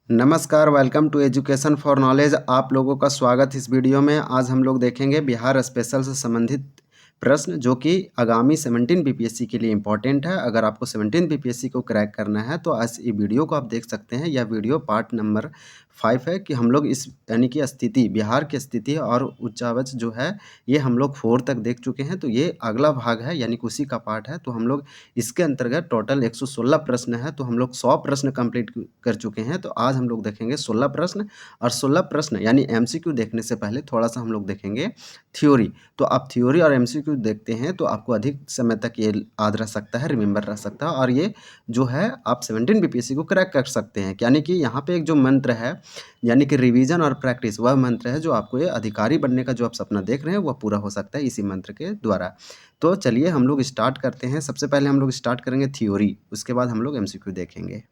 नमस्कार, welcome to education for knowledge. आप लोगों का स्वागत इस वीडियो में। आज हम लोग देखेंगे बिहार स्पेशल से संबंधित प्रश्न जो कि आगामी 17 बीपीएससी के लिए इम्पॉर्टेंट है। अगर आपको 17 बीपीएससी को क्रैक करना है तो आज ये वीडियो को आप देख सकते हैं। यह वीडियो पार्ट नंबर 5 है कि हम लोग इस यानी कि स्थिति, बिहार की स्थिति और उच्चावच जो है ये हम लोग 4 तक देख चुके हैं। तो ये अगला भाग है यानी कि उसी का पार्ट है। तो हम लोग इसके अंतर्गत टोटल 116 प्रश्न है, तो हम लोग 100 प्रश्न कंप्लीट कर चुके हैं। तो आज हम लोग देखेंगे 16 प्रश्न, और 16 प्रश्न यानी एमसीक्यू देखने से पहले थोड़ा सा हम लोग देखेंगे थ्योरी। तो आप थ्योरी और एमसीक्यू देखते हैं तो आपको अधिक समय तक ये याद रह सकता है, रिमेंबर रह सकता है, और ये जो है आप 17 बीपीएससी को क्रैक कर सकते हैं। यानी कि यहाँ पे एक जो मंत्र है यानी कि रिवीजन और प्रैक्टिस, वह मंत्र है जो आपको ये अधिकारी बनने का जो आप सपना देख रहे हैं वह पूरा हो सकता है इसी मंत्र के द्वारा। तो चलिए हम लोग स्टार्ट करते हैं। सबसे पहले हम लोग स्टार्ट करेंगे थ्योरी, उसके बाद हम लोग एमसीक्यू देखेंगे।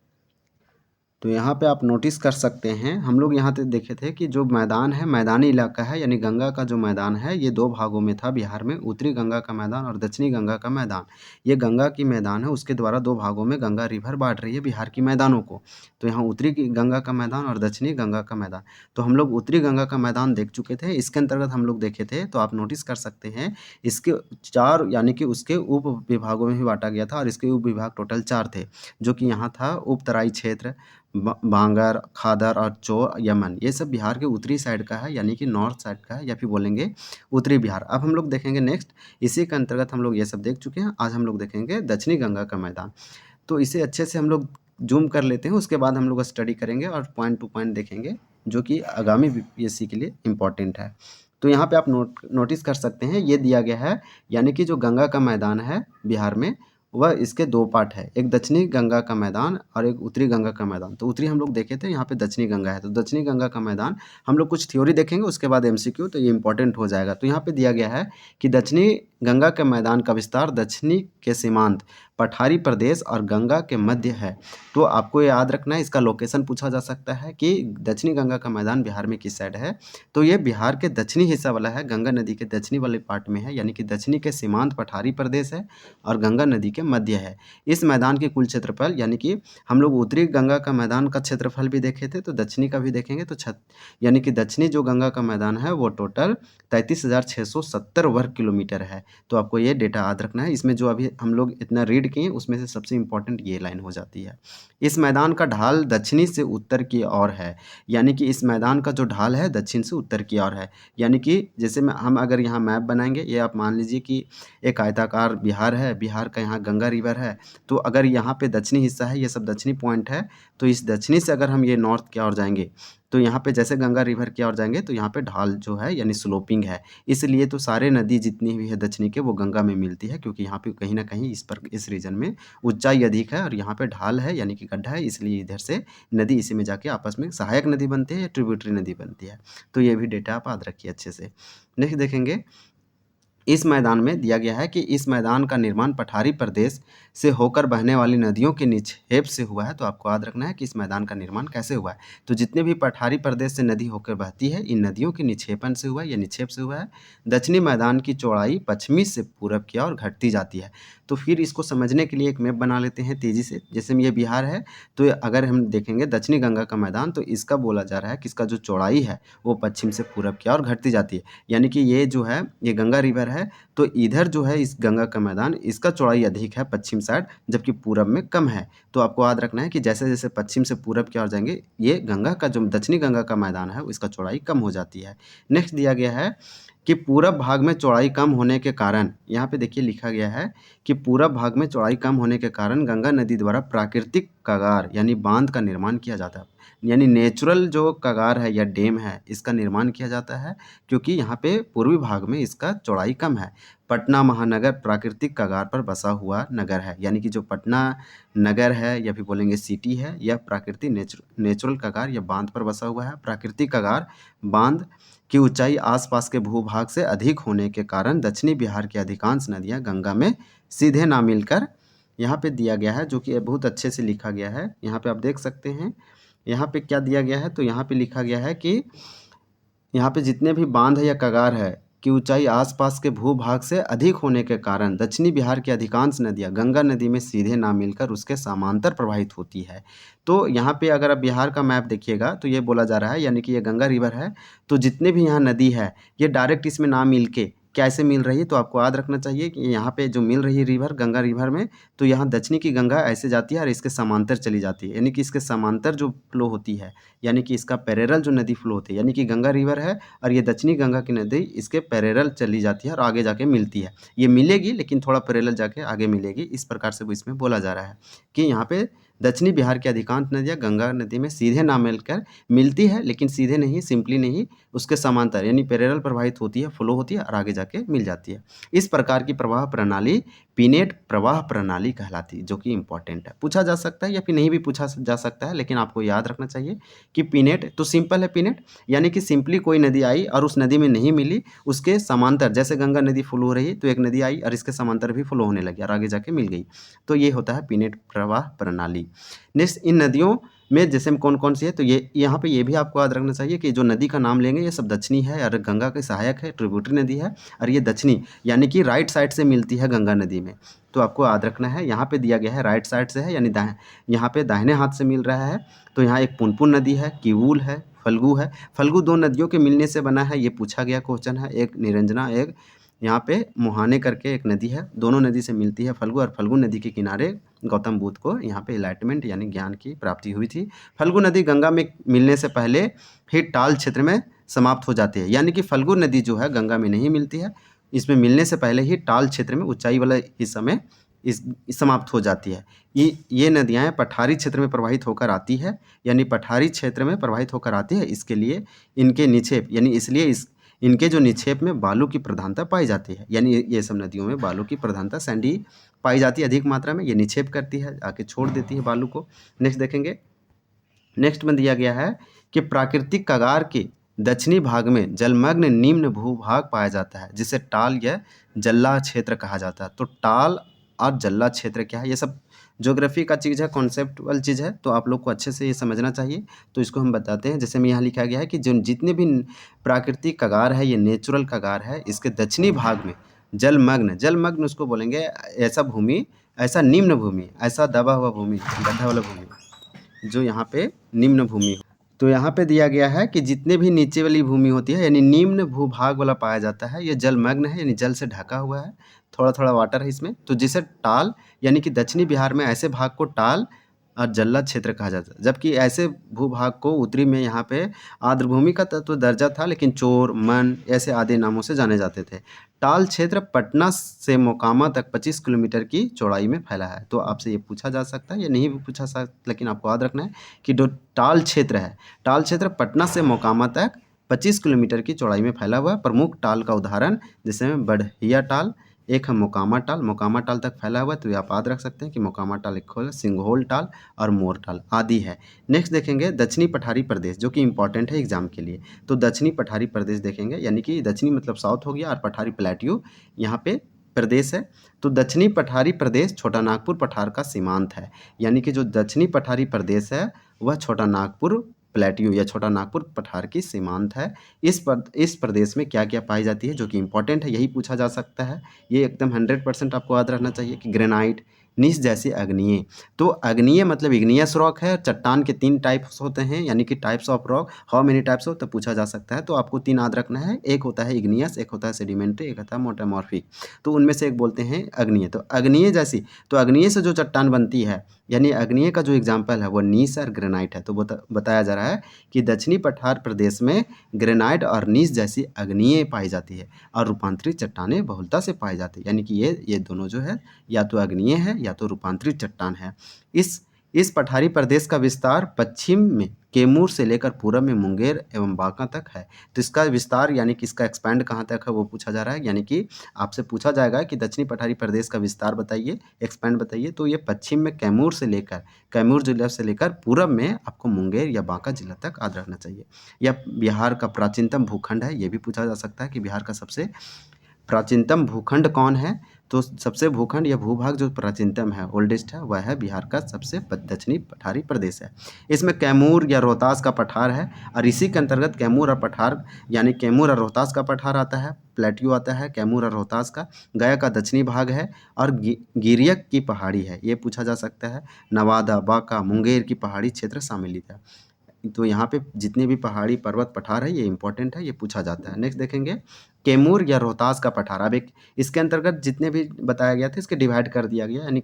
तो यहाँ पे आप नोटिस कर सकते हैं, हम लोग यहाँ पे देखे थे कि जो मैदान है मैदानी इलाका है, यानी गंगा का जो मैदान है ये 2 भागों में था बिहार में, उत्तरी गंगा का मैदान और दक्षिणी गंगा का मैदान। ये गंगा की मैदान है, उसके द्वारा 2 भागों में गंगा रिवर बांट रही है बिहार की मैदानों को। तो यहाँ उत्तरी गंगा का मैदान और दक्षिणी गंगा का मैदान। तो हम लोग उत्तरी गंगा का मैदान देख चुके थे, इसके अंतर्गत हम लोग देखे थे। तो आप नोटिस कर सकते हैं इसके 4 यानी कि उसके उप विभागों में भी बांटा गया था, और इसके उप विभाग टोटल 4 थे, जो कि यहाँ था उप तराई क्षेत्र, भांगर, खादर और चोर, यमन। ये सब बिहार के उत्तरी साइड का है, यानी कि नॉर्थ साइड का है, या फिर बोलेंगे उत्तरी बिहार। अब हम लोग देखेंगे नेक्स्ट, इसी के अंतर्गत हम लोग ये सब देख चुके हैं। आज हम लोग देखेंगे दक्षिणी गंगा का मैदान। तो इसे अच्छे से हम लोग जूम कर लेते हैं, उसके बाद हम लोग स्टडी करेंगे और पॉइंट टू पॉइंट देखेंगे जो कि आगामी बीपीएससी के लिए इम्पॉर्टेंट है। तो यहाँ पे आप नोटिस कर सकते हैं ये दिया गया है, यानी कि जो गंगा का मैदान है बिहार में वह इसके 2 पार्ट है, एक दक्षिणी गंगा का मैदान और एक उत्तरी गंगा का मैदान। तो उत्तरी हम लोग देखे थे, यहाँ पे दक्षिणी गंगा है। तो दक्षिणी गंगा का मैदान हम लोग कुछ थ्योरी देखेंगे, उसके बाद एमसीक्यू, तो ये इंपॉर्टेंट हो जाएगा। तो यहाँ पे दिया गया है कि दक्षिणी गंगा के मैदान का विस्तार दक्षिणी के सीमांत पठारी प्रदेश और गंगा के मध्य है। तो आपको ये याद रखना है, इसका लोकेशन पूछा जा सकता है कि दक्षिणी गंगा का मैदान बिहार में किस साइड है। तो ये बिहार के दक्षिणी हिस्सा वाला है, गंगा नदी के दक्षिणी वाले पार्ट में है, यानी कि दक्षिणी के सीमांत पठारी प्रदेश है और गंगा नदी के मध्य है। इस मैदान के कुल क्षेत्रफल, यानी कि हम लोग उत्तरी गंगा का मैदान का क्षेत्रफल भी देखे थे, तो दक्षिणी का भी देखेंगे। तो यानी कि दक्षिणी जो गंगा का मैदान है वो टोटल 33,670 वर्ग किलोमीटर है। तो आपको ये डेटा याद रखना है। इसमें जो अभी हम लोग इतना रीड किए उसमें से सबसे इम्पोर्टेंट ये लाइन हो जाती है। इस मैदान का ढाल दक्षिणी से उत्तर की ओर है, यानी कि इस मैदान का जो ढाल है दक्षिण से उत्तर की ओर है। यानी कि जैसे हम अगर यहाँ मैप बनाएंगे, ये आप मान लीजिए कि एक आयताकार बिहार है, बिहार का यहाँ गंगा रिवर है। तो अगर यहाँ पे दक्षिणी हिस्सा है, ये सब दक्षिणी पॉइंट है, तो इस दक्षिणी से अगर हम ये नॉर्थ की ओर जाएंगे तो यहाँ पे जैसे गंगा रिवर की ओर जाएंगे तो यहाँ पे ढाल जो है यानी स्लोपिंग है। इसलिए तो सारे नदी जितनी भी है दक्षिणी के वो गंगा में मिलती है, क्योंकि यहाँ पे कहीं ना कहीं इस रीजन में ऊंचाई अधिक है और यहाँ पे ढाल है यानी कि गड्ढा है, इसलिए इधर से नदी इसी में जाके आपस में सहायक नदी बनती है या ट्रिब्यूटरी नदी बनती है। तो ये भी डेटा आप याद रखिए अच्छे से। नेक्स्ट देखेंगे, इस मैदान में दिया गया है कि इस मैदान का निर्माण पठारी प्रदेश से होकर बहने वाली नदियों के निक्षेप से हुआ है। तो आपको याद रखना है कि इस मैदान का निर्माण कैसे हुआ है। तो जितने भी पठारी प्रदेश से नदी होकर बहती है इन नदियों के निक्षेपण से हुआ है या निक्षेप से हुआ है। दक्षिणी मैदान की चौड़ाई पश्चिमी से पूरब की ओर घटती जाती है। तो फिर इसको समझने के लिए एक मैप बना लेते हैं तेजी से। जैसे ये बिहार है, तो अगर हम देखेंगे दक्षिणी गंगा का मैदान, तो इसका बोला जा रहा है कि इसका जो चौड़ाई है वो पश्चिम से पूरब की ओर घटती जाती है। यानी कि ये जो है ये गंगा रिवर है, तो इधर जो है इस गंगा का मैदान इसका चौड़ाई अधिक है पश्चिम साइड, जबकि पूरब में कम है। तो आपको याद रखना है कि जैसे जैसे पश्चिम से पूरब की ओर जाएंगे ये गंगा का जो दक्षिणी गंगा का मैदान है इसका चौड़ाई कम हो जाती है। नेक्स्ट दिया गया है कि पूरब भाग में चौड़ाई कम होने के कारण, यहाँ पे देखिए लिखा गया है कि पूरब भाग में चौड़ाई कम होने के कारण गंगा नदी द्वारा प्राकृतिक कगार यानी बांध का निर्माण किया जाता है। यानी नेचुरल जो कगार है या डैम है इसका निर्माण किया जाता है, क्योंकि यहाँ पे पूर्वी भाग में इसका चौड़ाई कम है। पटना महानगर प्राकृतिक कगार पर बसा हुआ नगर है, यानी कि जो पटना नगर है या फिर बोलेंगे सिटी है, यह प्राकृतिक नेचुरल कगार या बांध पर बसा हुआ है। प्राकृतिक कगार बांध की ऊंचाई आसपास के भूभाग से अधिक होने के कारण दक्षिणी बिहार की अधिकांश नदियां गंगा में सीधे ना मिलकर, यहाँ पे दिया गया है जो कि बहुत अच्छे से लिखा गया है। यहाँ पे आप देख सकते हैं यहाँ पे क्या दिया गया है। तो यहाँ पे लिखा गया है कि यहाँ पे जितने भी बांध है या कगार है की ऊंचाई आसपास के भूभाग से अधिक होने के कारण दक्षिणी बिहार की अधिकांश नदियां गंगा नदी में सीधे ना मिलकर उसके समांतर प्रवाहित होती है। तो यहाँ पे अगर आप बिहार का मैप देखिएगा तो ये बोला जा रहा है, यानी कि ये गंगा रिवर है, तो जितने भी यहाँ नदी है ये डायरेक्ट इसमें ना मिल के कैसे मिल रही है, तो आपको याद रखना चाहिए कि यहाँ पे जो मिल रही है रिवर गंगा रिवर में, तो यहाँ दक्षिणी की गंगा ऐसे जाती है और इसके समांतर चली जाती है, यानी कि इसके समांतर जो फ्लो होती है, यानी कि इसका पैरेलल जो नदी फ्लो होती है, यानी कि गंगा रिवर है और ये दक्षिणी गंगा की नदी इसके पैरेलल चली जाती है और आगे जाके मिलती है। ये मिलेगी लेकिन थोड़ा पैरेलल जाके आगे मिलेगी, इस प्रकार से वो इसमें बोला जा रहा है कि यहाँ पे दक्षिणी बिहार की अधिकांश नदियाँ गंगा नदी में सीधे ना मिलकर मिलती है, लेकिन सीधे नहीं, सिंपली नहीं, उसके समांतर यानी पैरेलल प्रवाहित होती है, फ्लो होती है और आगे जाके मिल जाती है। इस प्रकार की प्रवाह प्रणाली पीनेट प्रवाह प्रणाली कहलाती है, जो कि इंपॉर्टेंट है। पूछा जा सकता है या फिर नहीं भी पूछा जा सकता है, लेकिन आपको याद रखना चाहिए कि पीनेट तो सिंपल है। पीनेट यानी कि सिंपली कोई नदी आई और उस नदी में नहीं मिली, उसके समांतर, जैसे गंगा नदी फ्लो हो रही है तो एक नदी आई और इसके समांतर भी फ्लो होने लगी और आगे जाके मिल गई, तो ये होता है पीनेट प्रवाह प्रणाली। नेक्स्ट, इन नदियों में जैसे में कौन कौन सी है, तो ये यहाँ पे ये भी आपको याद रखना चाहिए कि जो नदी का नाम लेंगे ये सब दक्षिणी है और गंगा के सहायक है, ट्रिब्यूटरी नदी है और ये दक्षिणी यानी कि राइट साइड से मिलती है गंगा नदी में। तो आपको याद रखना है, यहाँ पे दिया गया है राइट साइड से है, यानी यहाँ पे दाहिने हाथ से मिल रहा है। तो यहाँ एक पुनपुन नदी है, किवूल है, फल्गु है। फल्गु दो नदियों के मिलने से बना है, ये पूछा गया क्वेश्चन है। एक निरंजना, एक यहाँ पे मुहाने करके एक नदी है, दोनों नदी से मिलती है फल्गु, और फल्गु नदी के किनारे गौतम बुद्ध को यहाँ पे इलाइटमेंट यानी ज्ञान की प्राप्ति हुई थी। फल्गु नदी गंगा में मिलने से पहले ही टाल क्षेत्र में समाप्त हो जाती है, यानी कि फल्गु नदी जो है गंगा में नहीं मिलती है, इसमें मिलने से पहले ही टाल क्षेत्र में ऊंचाई वाला हिस्सा में इस समाप्त हो जाती है। ये नदियाँ पठारी क्षेत्र में प्रवाहित होकर आती है, यानी पठारी क्षेत्र में प्रवाहित होकर आती है, इसके लिए इनके निक्षेप यानी इसलिए इनके जो निक्षेप में बालू की प्रधानता पाई जाती है, यानी ये सब नदियों में बालू की प्रधानता, सैंडी पाई जाती है अधिक मात्रा में, ये निक्षेप करती है, आके छोड़ देती है बालू को। नेक्स्ट देखेंगे, नेक्स्ट में दिया गया है कि प्राकृतिक कगार के दक्षिणी भाग में जलमग्न निम्न भूभाग पाया जाता है, जिसे टाल या जल्ला क्षेत्र कहा जाता है। तो टाल और जल्ला क्षेत्र क्या है, ये सब ज्योग्राफी का चीज़ है, कॉन्सेप्टुअल चीज़ है, तो आप लोग को अच्छे से ये समझना चाहिए। तो इसको हम बताते हैं, जैसे में यहाँ लिखा गया है कि जो जितने भी प्राकृतिक कगार है, ये नेचुरल कगार है, इसके दक्षिणी भाग में जलमग्न, जलमग्न उसको बोलेंगे ऐसा भूमि, ऐसा निम्न भूमि, ऐसा दबा हुआ भूमि, गड्ढा वाला भूमि जो यहाँ पे निम्न भूमि हो। तो यहाँ पे दिया गया है कि जितने भी नीचे वाली भूमि होती है यानी निम्न भूभाग वाला पाया जाता है, ये जलमग्न है, यानी जल से ढका हुआ है, थोड़ा थोड़ा वाटर है इसमें, तो जिसे टाल यानी कि दक्षिणी बिहार में ऐसे भाग को टाल और जल्ला क्षेत्र कहा जाता है, जबकि ऐसे भूभाग को उत्तरी में यहाँ पे आर्द्रभूमि का तो दर्जा था, लेकिन चोर, मन ऐसे आदि नामों से जाने जाते थे। टाल क्षेत्र पटना से मोकामा तक 25 किलोमीटर की चौड़ाई में फैला है। तो आपसे ये पूछा जा सकता है या नहीं भी पूछा सकता, लेकिन आपको याद रखना है कि जो टाल क्षेत्र है, टाल क्षेत्र पटना से मोकामा तक 25 किलोमीटर की चौड़ाई में फैला हुआ है। प्रमुख टाल का उदाहरण जैसे बढ़िया टाल, एक है मोकामा टाल, मोकामा टाल तक फैला हुआ है, तो ये आप याद रख सकते हैं कि मोकामा टाल एक है, सिंघोल टाल और मोर टाल आदि है। नेक्स्ट देखेंगे दक्षिणी पठारी प्रदेश, जो कि इंपॉर्टेंट है एग्जाम के लिए। तो दक्षिणी पठारी प्रदेश देखेंगे, यानी कि दक्षिणी मतलब साउथ हो गया और पठारी प्लेट्यू यहाँ पे प्रदेश है। तो दक्षिणी पठारी प्रदेश छोटा नागपुर पठार का सीमांत है, यानी कि जो दक्षिणी पठारी प्रदेश है वह छोटा नागपुर प्लेट्यू या छोटा नागपुर पठार की सीमांत है। इस प्रदेश में क्या क्या पाई जाती है, जो कि इंपॉर्टेंट है, यही पूछा जा सकता है। ये एकदम 100% आपको याद रहना चाहिए कि ग्रेनाइट, नीस जैसे अग्निय। तो अग्निय मतलब इग्नियस रॉक है, चट्टान के 3 टाइप्स होते हैं, यानी कि types of rock, how many types हो तो पूछा जा सकता है। तो आपको 3 याद रखना है, एक होता है इग्नियस, एक होता है सेडिमेंट्री, एक होता है मेटामॉर्फिक। तो उनमें से एक बोलते हैं अग्निय। तो अग्निय जैसी, तो अग्निय से जो चट्टान बनती है, यानी अग्निय का जो एग्जाम्पल है वो नीस और ग्रेनाइट है। तो बताया जा रहा है कि दक्षिणी पठार प्रदेश में ग्रेनाइट और नीस जैसी अग्निय पाई जाती है और रूपांतरित चट्टानें बहुलता से पाई जाती है, यानी कि ये दोनों जो है या तो अग्निय है या तो रूपांतरित चट्टान है। इस पठारी प्रदेश का विस्तार पश्चिम में कैमूर से लेकर पूरब में मुंगेर एवं बांका तक है। तो इसका विस्तार यानी कि इसका एक्सपैंड कहाँ तक है वो पूछा जा रहा है, यानी कि आपसे पूछा जाएगा कि दक्षिणी पठारी प्रदेश का विस्तार बताइए, एक्सपैंड बताइए। तो ये पश्चिम में कैमूर जिला से लेकर पूरब में आपको मुंगेर या बांका जिला तक याद रखना चाहिए। यह बिहार का प्राचीनतम भूखंड है, ये भी पूछा जा सकता है कि बिहार का सबसे प्राचीनतम भूखंड कौन है? तो सबसे भूखंड या भूभाग जो प्राचीनतम है, ओल्डेस्ट है, वह है बिहार का सबसे दक्षिणी पठारी प्रदेश है। इसमें कैमूर या रोहतास का पठार है और इसी के अंतर्गत कैमूर और पठार यानी कैमूर और रोहतास का पठार आता है, प्लेट्यू आता है कैमूर और रोहतास का। गया का दक्षिणी भाग है और गिरियक की पहाड़ी है, ये पूछा जा सकता है। नवादा, बांका, मुंगेर की पहाड़ी क्षेत्र सम्मिलित है। तो यहाँ पे जितने भी पहाड़ी पर्वत पठार है ये इंपॉर्टेंट है, ये पूछा जाता है। नेक्स्ट देखेंगे कैमूर या रोहतास का पठार। अब एक इसके अंतर्गत जितने भी बताया गया था इसके डिवाइड कर दिया गया, यानी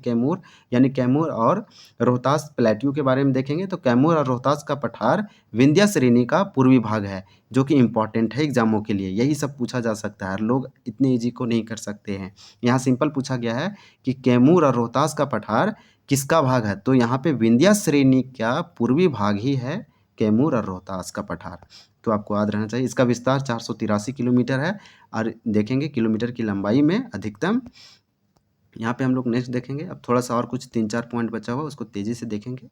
कैमूर और रोहतास प्लेट्यू के बारे में देखेंगे। तो कैमूर और रोहतास का पठार विंध्या श्रेणी का पूर्वी भाग है, जो कि इंपॉर्टेंट है एग्जामों के लिए। यही सब पूछा जा सकता है, लोग इतने ईजी को नहीं कर सकते हैं। यहाँ सिंपल पूछा गया है कि कैमूर और रोहतास का पठार किसका भाग है? तो यहाँ पे विंध्या श्रेणी का पूर्वी भाग ही है कैमूर और रोहतास का पठार। तो आपको याद रहना चाहिए। इसका विस्तार 483 किलोमीटर है और देखेंगे किलोमीटर की लंबाई में अधिकतम। यहाँ पे हम लोग नेक्स्ट देखेंगे। अब थोड़ा सा और कुछ 3-4 पॉइंट बचा हुआ, उसको तेज़ी से देखेंगे।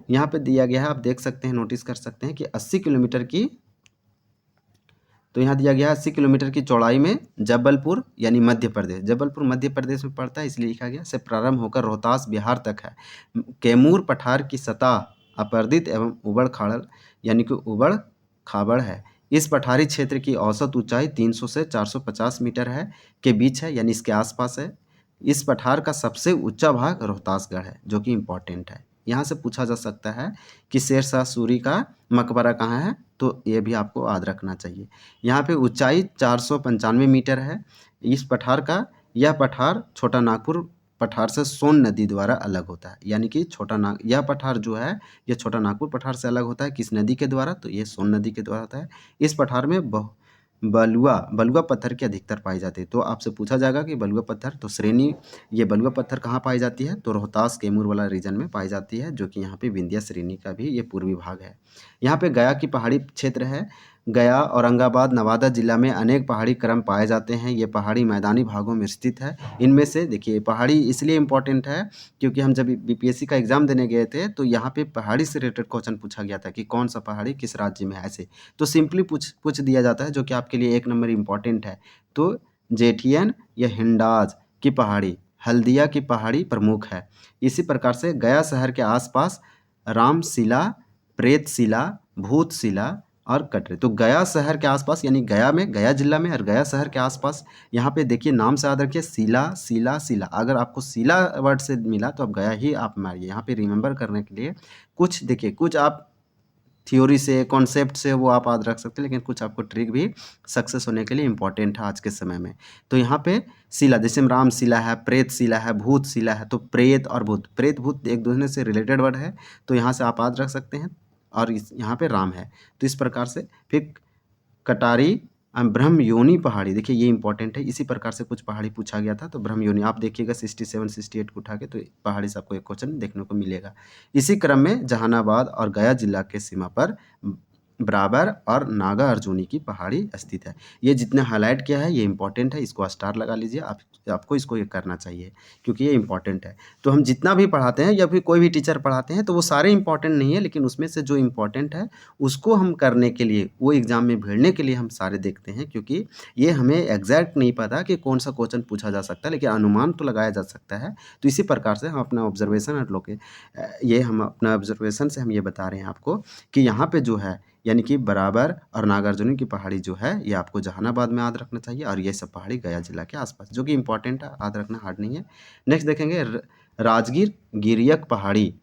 यहाँ पे दिया गया है, आप देख सकते हैं, नोटिस कर सकते हैं कि 80 किलोमीटर की, तो यहाँ दिया गया है 80 किलोमीटर की चौड़ाई में जबलपुर यानी मध्य प्रदेश, जबलपुर मध्य प्रदेश में पड़ता है इसलिए लिखा गया, से प्रारंभ होकर रोहतास बिहार तक है। कैमूर पठार की सतह अपर्दित एवं उबड़ खाबड़ यानी कि उबड़ खाबड़ है। इस पठारी क्षेत्र की औसत ऊंचाई 300 से 450 मीटर है के बीच है, यानी इसके आसपास है। इस पठार का सबसे ऊंचा भाग रोहतासगढ़ है, जो कि इम्पोर्टेंट है। यहाँ से पूछा जा सकता है कि शेरशाह सूरी का मकबरा कहाँ है, तो ये भी आपको याद रखना चाहिए। यहाँ पे ऊंचाई 495 मीटर है इस पठार का। यह पठार छोटा नागपुर पठार से सोन नदी द्वारा अलग होता है, यानी कि यह पठार जो है ये छोटा नागपुर पठार से अलग होता है। किस नदी के द्वारा? तो ये सोन नदी के द्वारा होता है। इस पठार में बलुआ पत्थर की अधिकतर पाई जाती है। तो आपसे पूछा जाएगा कि बलुआ पत्थर, तो श्रेणी ये बलुआ पत्थर कहाँ पाई जाती है? तो रोहतास कैमूर वाला रीजन में पाई जाती है, जो कि यहाँ पे विंध्या श्रेणी का भी ये पूर्वी भाग है। यहाँ पे गया की पहाड़ी क्षेत्र है। गया, औरंगाबाद, नवादा जिला में अनेक पहाड़ी क्रम पाए जाते हैं। ये पहाड़ी मैदानी भागों में स्थित है। इनमें से देखिए पहाड़ी इसलिए इम्पोर्टेंट है क्योंकि हम जब बीपीएससी का एग्जाम देने गए थे तो यहाँ पे पहाड़ी से रिलेटेड क्वेश्चन पूछा गया था कि कौन सा पहाड़ी किस राज्य में है, ऐसे तो सिंपली पूछ दिया जाता है, जो कि आपके लिए 1 नंबर इम्पॉर्टेंट है। तो जेठियन या हिंडाज की पहाड़ी, हल्दिया की पहाड़ी प्रमुख है। इसी प्रकार से गया शहर के आसपास रामशिला, प्रेतशिला, भूतशिला और कटरे। तो गया शहर के आसपास यानी गया में, गया जिला में और गया शहर के आसपास यहाँ पे देखिए नाम से याद रखिए शिला। अगर आपको शिला वर्ड से मिला तो आप गया ही आप मारिए। यहाँ पे रिमेंबर करने के लिए कुछ देखिए, कुछ आप थ्योरी से, कॉन्सेप्ट से वो आप याद रख सकते हैं, लेकिन कुछ आपको ट्रिक भी सक्सेस होने के लिए इंपॉर्टेंट है आज के समय में। तो यहाँ पे शिला, जैसे राम शिला है, प्रेत शिला है, भूत शिला है। तो प्रेत और भूत, प्रेत भूत एक दूसरे से रिलेटेड वर्ड है, तो यहाँ से आप याद रख सकते हैं। और यहाँ पे राम है, तो इस प्रकार से। फिर कटारी ब्रह्म योनि पहाड़ी, देखिए ये इंपॉर्टेंट है। इसी प्रकार से कुछ पहाड़ी पूछा गया था, तो ब्रह्म योनि आप देखिएगा 67 68 को उठा के, तो पहाड़ी से आपको एक क्वेश्चन देखने को मिलेगा। इसी क्रम में जहानाबाद और गया जिला के सीमा पर बराबर और नागा अर्जुनी की पहाड़ी स्थित है। ये जितना हाईलाइट किया है ये इंपॉर्टेंट है, इसको स्टार लगा लीजिए। आपको इसको ये करना चाहिए क्योंकि ये इंपॉर्टेंट है। तो हम जितना भी पढ़ाते हैं या फिर कोई भी टीचर पढ़ाते हैं तो वो सारे इंपॉर्टेंट नहीं है, लेकिन उसमें से जो इंपॉर्टेंट है उसको हम करने के लिए, वो एग्ज़ाम में भिड़ने के लिए हम सारे देखते हैं, क्योंकि ये हमें एग्जैक्ट नहीं पता कि कौन सा क्वेश्चन पूछा जा सकता है, लेकिन अनुमान तो लगाया जा सकता है। तो इसी प्रकार से हम अपना ऑब्जर्वेशन हम अपना ऑब्जर्वेशन से हम ये बता रहे हैं आपको कि यहाँ पे जो है यानी कि बराबर और नागार्जुनी की पहाड़ी जो है ये आपको जहानाबाद में याद रखना चाहिए, और ये सब पहाड़ी गया जिला के आसपास, जो कि इंपॉर्टेंट है, याद रखना हार्ड नहीं है। नेक्स्ट देखेंगे राजगीर गिरियक पहाड़ी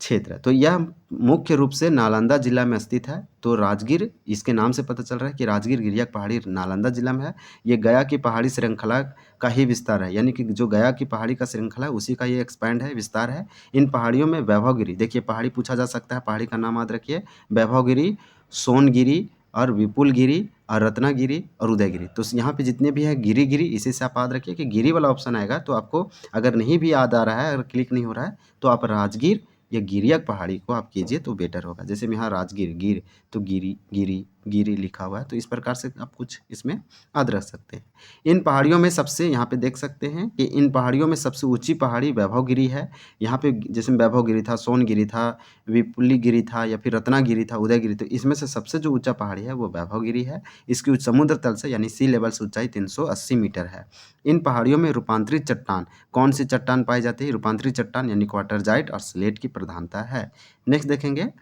क्षेत्र। तो यह मुख्य रूप से नालंदा जिला में स्थित है। तो राजगीर, इसके नाम से पता चल रहा है कि राजगीर गिरियक पहाड़ी नालंदा जिला में है। ये गया की पहाड़ी श्रृंखला का ही विस्तार है, यानी कि जो गया की पहाड़ी का श्रृंखला है उसी का ये एक्सपैंड है, विस्तार है। इन पहाड़ियों में वैभवगिरी, देखिए पहाड़ी पूछा जा सकता है, पहाड़ी का नाम याद रखिए, वैभवगिरी, सोनगिरी और विपुलगिरी और रत्नागिरी और उदयगिरी। तो यहाँ पे जितने भी हैं गिरी, इसी से आप याद रखिए कि गिरी वाला ऑप्शन आएगा। तो आपको अगर नहीं भी याद आ रहा है, अगर क्लिक नहीं हो रहा है, तो आप राजगीर या गिरियक पहाड़ी को आप कीजिए तो बेटर होगा। जैसे मैं यहाँ राजगीर गिर, तो गिरी गिरी लिखा हुआ है, तो इस प्रकार से आप कुछ इसमें याद रख सकते हैं। इन पहाड़ियों में सबसे, यहाँ पे देख सकते हैं कि इन पहाड़ियों में सबसे ऊंची पहाड़ी वैभवगिरी है। यहाँ पे जैसे वैभवगिरी था, सोनगिरी था, विपुलीगिरी था या फिर रत्नागिरी था, उदयगिरी, तो इसमें से सबसे जो ऊंचा पहाड़ी है वो वैभवगिरी है। इसकी समुद्र तल से यानी सी लेवल से ऊंचाई 380 मीटर है। इन पहाड़ियों में रूपांतरित चट्टान, कौन सी चट्टान पाई जाती है? रूपांतरित चट्टान यानी क्वार्टरजाइट और स्लेट की प्रधानता है। नेक्स्ट देखेंगे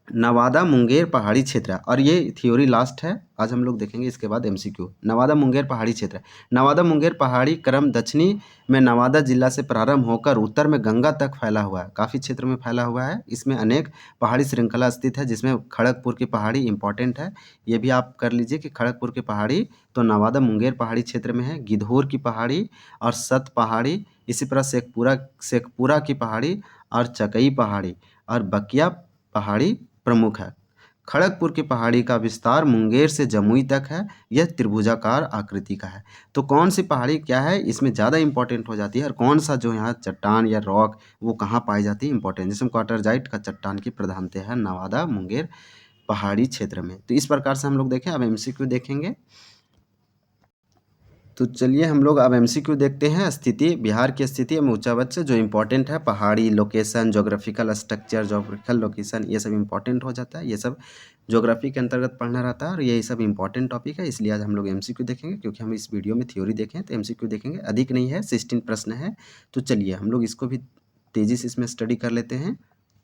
नवादा मुंगेर पहाड़ी क्षेत्र, और ये थ्योरी लास्ट है, आज हम लोग देखेंगे इसके बाद एमसीक्यू। नवादा मुंगेर पहाड़ी क्षेत्र, नवादा मुंगेर पहाड़ी क्रम दक्षिणी में नवादा जिला से प्रारंभ होकर उत्तर में गंगा तक फैला हुआ है, काफ़ी क्षेत्र में फैला हुआ है। इसमें अनेक पहाड़ी श्रृंखला स्थित है, जिसमें खड़गपुर की पहाड़ी इंपॉर्टेंट है, ये भी आप कर लीजिए कि खड़गपुर की पहाड़ी तो नवादा मुंगेर पहाड़ी क्षेत्र में है। गिद्धौर की पहाड़ी और सत पहाड़ी, इसी तरह शेखपुरा की पहाड़ी और चकई पहाड़ी और बकिया पहाड़ी प्रमुख है। खड़गपुर की पहाड़ी का विस्तार मुंगेर से जमुई तक है, यह त्रिभुजाकार आकृति का है। तो कौन सी पहाड़ी क्या है इसमें ज़्यादा इंपॉर्टेंट हो जाती है, और कौन सा जो यहाँ चट्टान या रॉक वो कहाँ पाई जाती है इंपॉर्टेंट, जिसमें क्वार्टरजाइट का चट्टान की प्रधानता है नवादा मुंगेर पहाड़ी क्षेत्र में। तो इस प्रकार से हम लोग देखें। अब एमसीक्यू देखेंगे। तो चलिए हम लोग अब एमसीक्यू देखते हैं। स्थिति, बिहार की स्थिति में ऊंचावच से जो इम्पोर्टेंट है, पहाड़ी location, geographical structure, geographical location, ये सब इम्पोर्टेंट हो जाता है। ये सब ज्योग्राफी के अंतर्गत पढ़ना रहता है और ये सब इंपॉर्टेंट टॉपिक है, इसलिए आज हम लोग एमसीक्यू देखेंगे, क्योंकि हम इस वीडियो में थ्योरी देखें तो एमसीक्यू देखेंगे, अधिक नहीं है, 16 प्रश्न है। तो चलिए हम लोग इसको भी तेज़ी से इसमें स्टडी कर लेते हैं।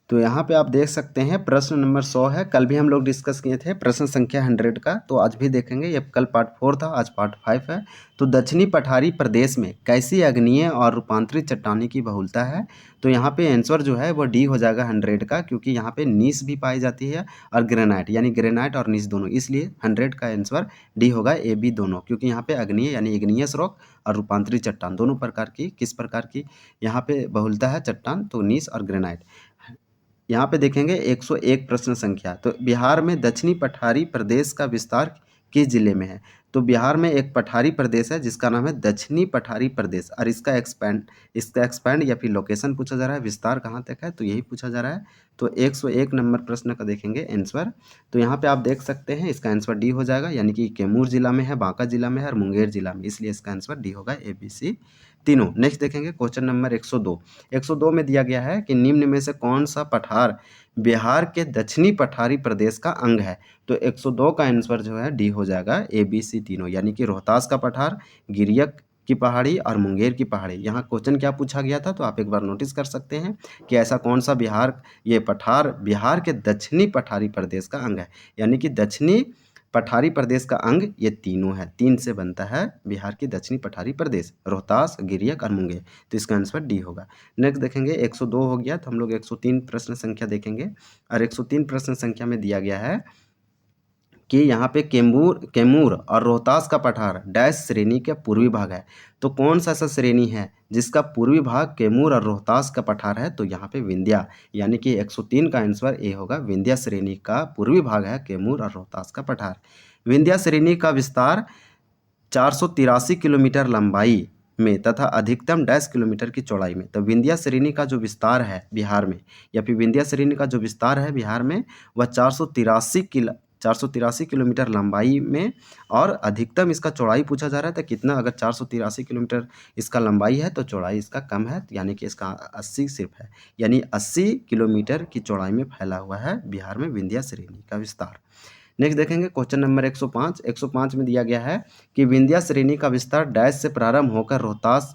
तो यहाँ पे आप देख सकते हैं प्रश्न नंबर 100 है। कल भी हम लोग डिस्कस किए थे प्रश्न संख्या 100 का, तो आज भी देखेंगे। ये कल पार्ट 4 था, आज पार्ट 5 है। तो दक्षिणी पठारी प्रदेश में कैसी अग्नीय और रूपांतरित चट्टानी की बहुलता है? तो यहाँ पे आंसर जो है वो डी हो जाएगा 100 का, क्योंकि यहाँ पे नीस भी पाई जाती है और ग्रेनाइट, यानी ग्रेनाइट और नीस दोनों, इसलिए 100 का आंसर डी होगा, ए बी दोनों। क्योंकि यहाँ पे अग्नीय यानी इग्नियस रॉक और रूपांतरित चट्टान दोनों प्रकार की, किस प्रकार की यहाँ पे बहुलता है चट्टान, तो नीस और ग्रेनाइट। यहाँ पे देखेंगे 101 प्रश्न संख्या। तो बिहार में दक्षिणी पठारी प्रदेश का विस्तार किस जिले में है? तो बिहार में एक पठारी प्रदेश है जिसका नाम है दक्षिणी पठारी प्रदेश, और इसका एक्सपैंड या फिर लोकेशन पूछा जा रहा है, विस्तार कहाँ तक है, तो यही पूछा जा रहा है। तो 101 नंबर प्रश्न का देखेंगे आंसर। तो यहाँ पे आप देख सकते हैं इसका आंसर डी हो जाएगा, यानी कि कैमूर जिला में है, बांका जिला में है और मुंगेर जिला में, इसलिए इसका आंसर डी होगा, ए बी सी तीनों। नेक्स्ट देखेंगे क्वेश्चन नंबर 102। 102 में दिया गया है कि निम्न में से कौन सा पठार बिहार के दक्षिणी पठारी प्रदेश का अंग है? तो 102 का आंसर जो है डी हो जाएगा, ए बी सी तीनों, यानी कि रोहतास का पठार, गिरियक की पहाड़ी और मुंगेर की पहाड़ी। यहाँ क्वेश्चन क्या पूछा गया था, तो आप एक बार नोटिस कर सकते हैं कि ऐसा कौन सा ये पठार बिहार के दक्षिणी पठारी प्रदेश का अंग है, यानी कि दक्षिणी पठारी प्रदेश का अंग ये तीनों है, 3 से बनता है बिहार की दक्षिणी पठारी प्रदेश, रोहतास, गिरियक और मुंगेर। तो इसका आंसर डी होगा। नेक्स्ट देखेंगे 102 हो गया, तो हम लोग 103 प्रश्न संख्या देखेंगे, और 103 प्रश्न संख्या में दिया गया है कि यहाँ पे कैमूर और रोहतास का पठार डैश श्रेणी के पूर्वी भाग है। तो कौन सा ऐसा श्रेणी है जिसका पूर्वी भाग कैमूर और रोहतास का पठार है? तो यहाँ पे विंध्या, यानी कि 103 का आंसर ए होगा, विंध्या श्रेणी का पूर्वी भाग है कैमूर और रोहतास का पठार। विंध्या श्रेणी का विस्तार 483 किलोमीटर लंबाई में तथा अधिकतम डैश किलोमीटर की चौड़ाई में। तो विंध्या श्रेणी का जो विस्तार है बिहार में, या फिर विंध्या श्रेणी का जो विस्तार है बिहार में, वह 483 किलोमीटर लंबाई में, और अधिकतम इसका चौड़ाई पूछा जा रहा है। तो कितना, अगर 483 किलोमीटर इसका लंबाई है तो चौड़ाई इसका कम है, यानी कि इसका 80 सिर्फ है, यानी 80 किलोमीटर की चौड़ाई में फैला हुआ है बिहार में विंध्या श्रेणी का विस्तार। नेक्स्ट देखेंगे क्वेश्चन नंबर 105। 105 में दिया गया है कि विंध्या श्रेणी का विस्तार डैश से प्रारंभ होकर रोहतास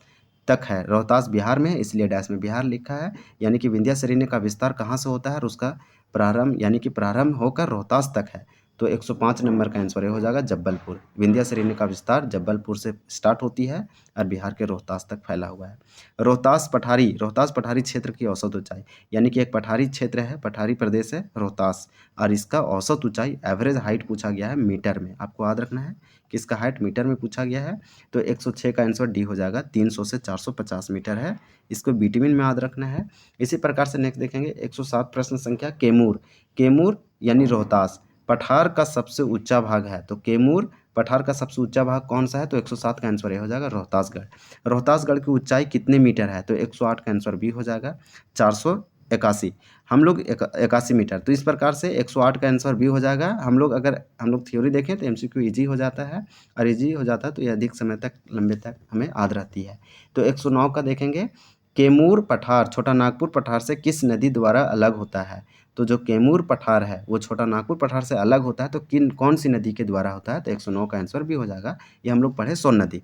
तक है। रोहतास बिहार में है, इसलिए डैश में बिहार लिखा है, यानी कि विंध्या श्रेणी का विस्तार कहाँ से होता है और उसका प्रारंभ, यानी कि प्रारंभ होकर रोहतास तक है। तो 105 नंबर का आंसर हो जाएगा जब्बलपुर। विंध्या श्रेणी का विस्तार जब्बलपुर से स्टार्ट होती है और बिहार के रोहतास तक फैला हुआ है। रोहतास पठारी क्षेत्र की औसत ऊंचाई, यानी कि एक पठारी क्षेत्र है, पठारी प्रदेश है रोहतास, और इसका औसत ऊंचाई, एवरेज हाइट पूछा गया है मीटर में, आपको याद रखना है कि इसका हाइट मीटर में पूछा गया है। तो 106 का आंसर डी हो जाएगा, 300 से 450 मीटर है, इसको बीटवीन में याद रखना है। इसी प्रकार से नेक्स्ट देखेंगे 107 प्रश्न संख्या कैमूर यानी रोहतास पठार का सबसे ऊंचा भाग है। तो कैमूर पठार का सबसे ऊंचा भाग कौन सा है? तो 107 का आंसर ये हो जाएगा, रोहतासगढ़। रोहतासगढ़ की ऊंचाई कितने मीटर है? तो 108 का आंसर बी हो जाएगा, 400 81, हम लोग 81 मीटर। तो इस प्रकार से 108 का आंसर बी हो जाएगा। हम लोग थ्योरी देखें तो एमसीक्यू ईजी हो जाता है, और ईजी हो जाता है तो ये अधिक समय तक लंबे तक हमें याद रहती है। तो 109 का देखेंगे, कैमूर पठार छोटा नागपुर पठार से किस नदी द्वारा अलग होता है? तो जो कैमूर पठार है वो छोटा नागपुर पठार से अलग होता है, तो कौन सी नदी के द्वारा होता है? तो 109 का आंसर भी हो जाएगा। ये हम लोग पढ़े सोन नदी।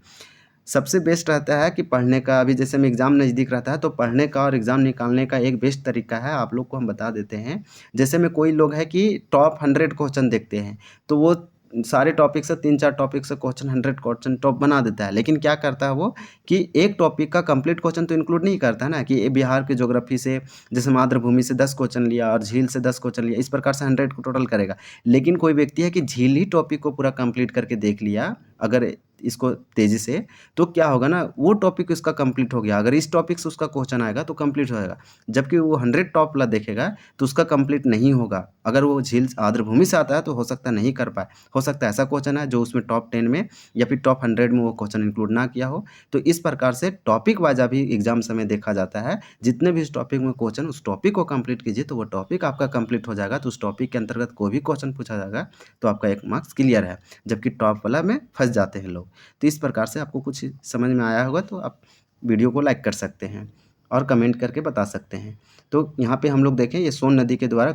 सबसे बेस्ट रहता है कि पढ़ने का, अभी जैसे में एग्ज़ाम नज़दीक रहता है तो पढ़ने का और एग्ज़ाम निकालने का एक बेस्ट तरीका है, आप लोग को हम बता देते हैं। जैसे में कोई लोग है कि टॉप 100 क्वेश्चन देखते हैं, तो वो सारे टॉपिक से 3-4 टॉपिक से क्वेश्चन 100 क्वेश्चन टॉप बना देता है, लेकिन क्या करता है वो कि एक टॉपिक का कंप्लीट क्वेश्चन तो इंक्लूड नहीं करता है ना, कि ये बिहार के ज्योग्राफी से, जैसे मातृभूमि से 10 क्वेश्चन लिया और झील से 10 क्वेश्चन लिया, इस प्रकार से 100 को टोटल करेगा। लेकिन कोई व्यक्ति है कि झील ही टॉपिक को पूरा कंप्लीट करके देख लिया, अगर इसको तेज़ी से, तो क्या होगा ना, वो टॉपिक उसका कंप्लीट हो गया। अगर इस टॉपिक से उसका क्वेश्चन आएगा तो कंप्लीट हो जाएगा, जबकि वो 100 टॉप वाला देखेगा तो उसका कंप्लीट नहीं होगा। अगर वो झील आर्द्रभूमि से आता है तो हो सकता है नहीं कर पाए, हो सकता है ऐसा क्वेश्चन है जो उसमें टॉप 10 में या फिर टॉप 100 में वो क्वेश्चन इंक्लूड ना किया हो। तो इस प्रकार से टॉपिक वाइज अभी एग्जाम समय देखा जाता है, जितने भी इस टॉपिक में क्वेश्चन, उस टॉपिक को कंप्लीट कीजिए तो वो टॉपिक आपका कंप्लीट हो जाएगा। तो उस टॉपिक के अंतर्गत कोई भी क्वेश्चन पूछा जाएगा तो आपका 1 मार्क्स क्लियर है, जबकि टॉप वाला में फंस जाते हैं लोग। तो इस प्रकार से आपको कुछ समझ में आया होगा तो आप वीडियो को लाइक कर सकते हैं और कमेंट करके बता सकते हैं। तो यहाँ पे हम लोग देखें, ये सोन नदी के द्वारा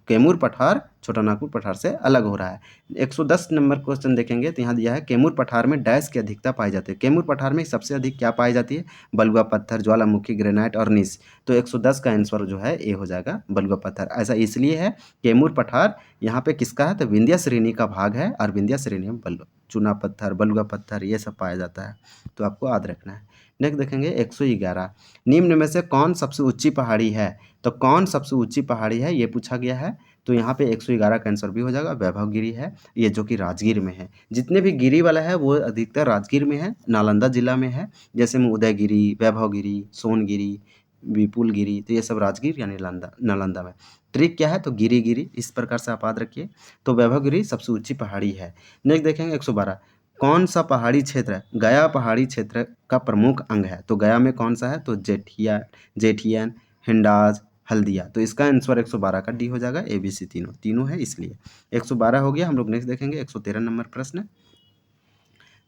कैमूर पठार छोटा नागपुर पठार से अलग हो रहा है। 110 नंबर क्वेश्चन देखेंगे तो यहाँ दिया है, कैमूर पठार में डैश की अधिकता पाई जाती है। कैमूर पठार में सबसे अधिक क्या पाई जाती है? बलुआ पत्थर, ज्वालामुखी, ग्रेनाइट और नीस। तो 110 का आंसर जो है ए हो जाएगा, बलुआ पत्थर। ऐसा इसलिए है, कैमूर पठार यहाँ पे किसका है? तो विंध्य श्रेणी का भाग है, और विंध्य श्रेणी में चूना पत्थर, बलुआ पत्थर ये सब पाया जाता है, तो आपको याद रखना है। नेक्स्ट देखेंगे 111, निम्न में से कौन सबसे ऊंची पहाड़ी है? तो कौन सबसे ऊंची पहाड़ी है ये पूछा गया है। तो यहाँ पे 111 का आंसर भी हो जाएगा, वैभव गिरी है, ये जो कि राजगीर में है। जितने भी गिरी वाला है वो अधिकतर राजगीर में है, नालंदा जिला में है। जैसे में उदयगिरी, वैभव गिरी, सोनगिरी, विपुल गिरी, तो ये सब राजगीर यानी नालंदा में। ट्रिक क्या है? तो गिरी गिरी, इस प्रकार से आप याद रखिए। तो वैभव गिरी सबसे ऊंची पहाड़ी है। नेक्स्ट देखेंगे 112, कौन सा पहाड़ी क्षेत्र है? गया पहाड़ी क्षेत्र का प्रमुख अंग है। तो गया में कौन सा है? तो जेठियन, हिंडाज, हल्दिया। तो इसका आंसर 112 का डी हो जाएगा, ABC तीनों है इसलिए। 112 हो गया। हम लोग नेक्स्ट देखेंगे 113 नंबर प्रश्न।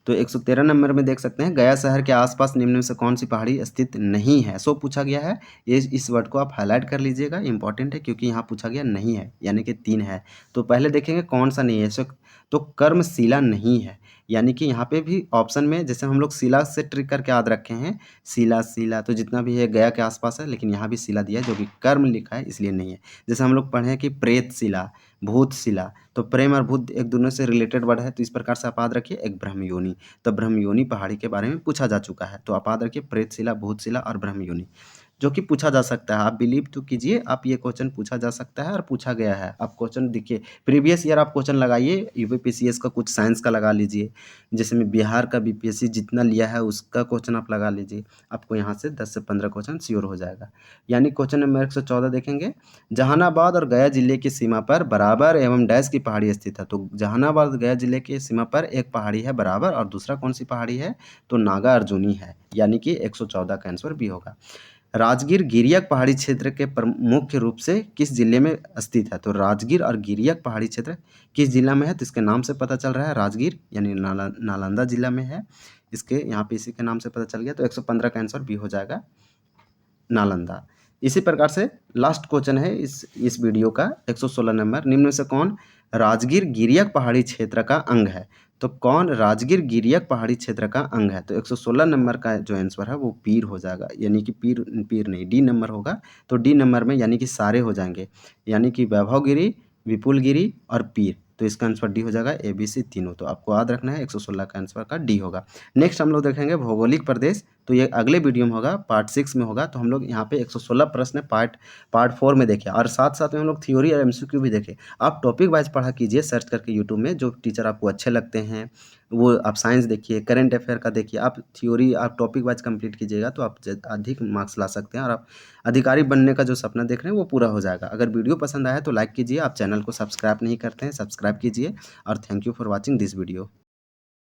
तो 113 नंबर में देख सकते हैं, गया शहर के आसपास निम्न में से कौन सी पहाड़ी स्थित नहीं है? सो पूछा गया है। ये इस वर्ड को आप हाईलाइट कर लीजिएगा, इंपॉर्टेंट है, क्योंकि यहाँ पूछा गया नहीं है, यानी कि 3 है। तो पहले देखेंगे कौन सा नहीं है। तो कर्मशिला नहीं है, यानी कि यहाँ पे भी ऑप्शन में, जैसे हम लोग शिला से ट्रिक करके याद रखे हैं, शिला तो जितना भी है गया के आसपास है, लेकिन यहाँ भी शिला दिया है जो कि कर्म लिखा है, इसलिए नहीं है। जैसे हम लोग पढ़े हैं कि प्रेत शिला, भूत शिला, तो प्रेम और भूत एक दूसरे से रिलेटेड वर्ड है, तो इस प्रकार से आप याद रखिए। एक ब्रह्मयोनी, तो ब्रह्मयोनी पहाड़ी के बारे में पूछा जा चुका है, तो आप याद रखिए प्रेतशिला, भूतशिला और ब्रह्मयोनी, जो कि पूछा जा सकता है। आप बिलीव तो कीजिए, आप ये क्वेश्चन पूछा जा सकता है और पूछा गया है। आप क्वेश्चन देखिए, प्रीवियस ईयर आप क्वेश्चन लगाइए, यूपीपीसीएस का कुछ साइंस का लगा लीजिए, जैसे में बिहार का बीपीएससी जितना लिया है उसका क्वेश्चन आप लगा लीजिए, आपको यहाँ से 10 से 15 क्वेश्चन श्योर हो जाएगा। यानी क्वेश्चन नंबर 114 देखेंगे, जहानाबाद और गया जिले की सीमा पर बराबर एवं डैश की पहाड़ी स्थित है। तो जहानाबाद और गया जिले की सीमा पर एक पहाड़ी है बराबर, और दूसरा कौन सी पहाड़ी है? तो नागा अर्जुनी है, यानी कि 114 का आंसर भी होगा। राजगीर गिरियक पहाड़ी क्षेत्र के मुख्य रूप से किस जिले में स्थित है? तो राजगीर और गिरियक पहाड़ी क्षेत्र किस जिला में है? तो इसके नाम से पता चल रहा है, राजगीर यानी नालंदा जिला में है। इसके यहाँ पे इसी के नाम से पता चल गया, तो 115 का आंसर भी हो जाएगा, नालंदा। इसी प्रकार से लास्ट क्वेश्चन है इस वीडियो का, 116 नंबर, निम्न में से कौन राजगीर गिरियक पहाड़ी क्षेत्र का अंग है? तो कौन राजगीर गिरियक पहाड़ी क्षेत्र का अंग है? तो 116 नंबर का जो आंसर है वो पीर हो जाएगा, यानी कि पीर नहीं, डी नंबर होगा। तो डी नंबर में यानी कि सारे हो जाएंगे, यानी कि वैभव गिरी, विपुल गिरी और पीर। तो इसका आंसर डी हो जाएगा, ABC तीनों। तो आपको याद रखना है, 116 का आंसर का डी होगा। नेक्स्ट हम लोग देखेंगे भौगोलिक प्रदेश, तो ये अगले वीडियो में होगा, पार्ट 6 में होगा। तो हम लोग यहाँ पे 116 प्रश्न पार्ट 4 में देखें, और साथ साथ में हम लोग थ्योरी और MCQ भी देखें। आप टॉपिक वाइज पढ़ा कीजिए, सर्च करके यूट्यूब में, जो टीचर आपको अच्छे लगते हैं वो आप साइंस देखिए, करंट अफेयर का देखिए। आप थ्योरी आप टॉपिक वाइज कंप्लीट कीजिएगा तो आप अधिक मार्क्स ला सकते हैं, और आप अधिकारी बनने का जो सपना देख रहे हैं वो पूरा हो जाएगा। अगर वीडियो पसंद आया तो लाइक कीजिए, आप चैनल को सब्सक्राइब नहीं करते हैं सब्सक्राइब कीजिए, और thank you for watching this video.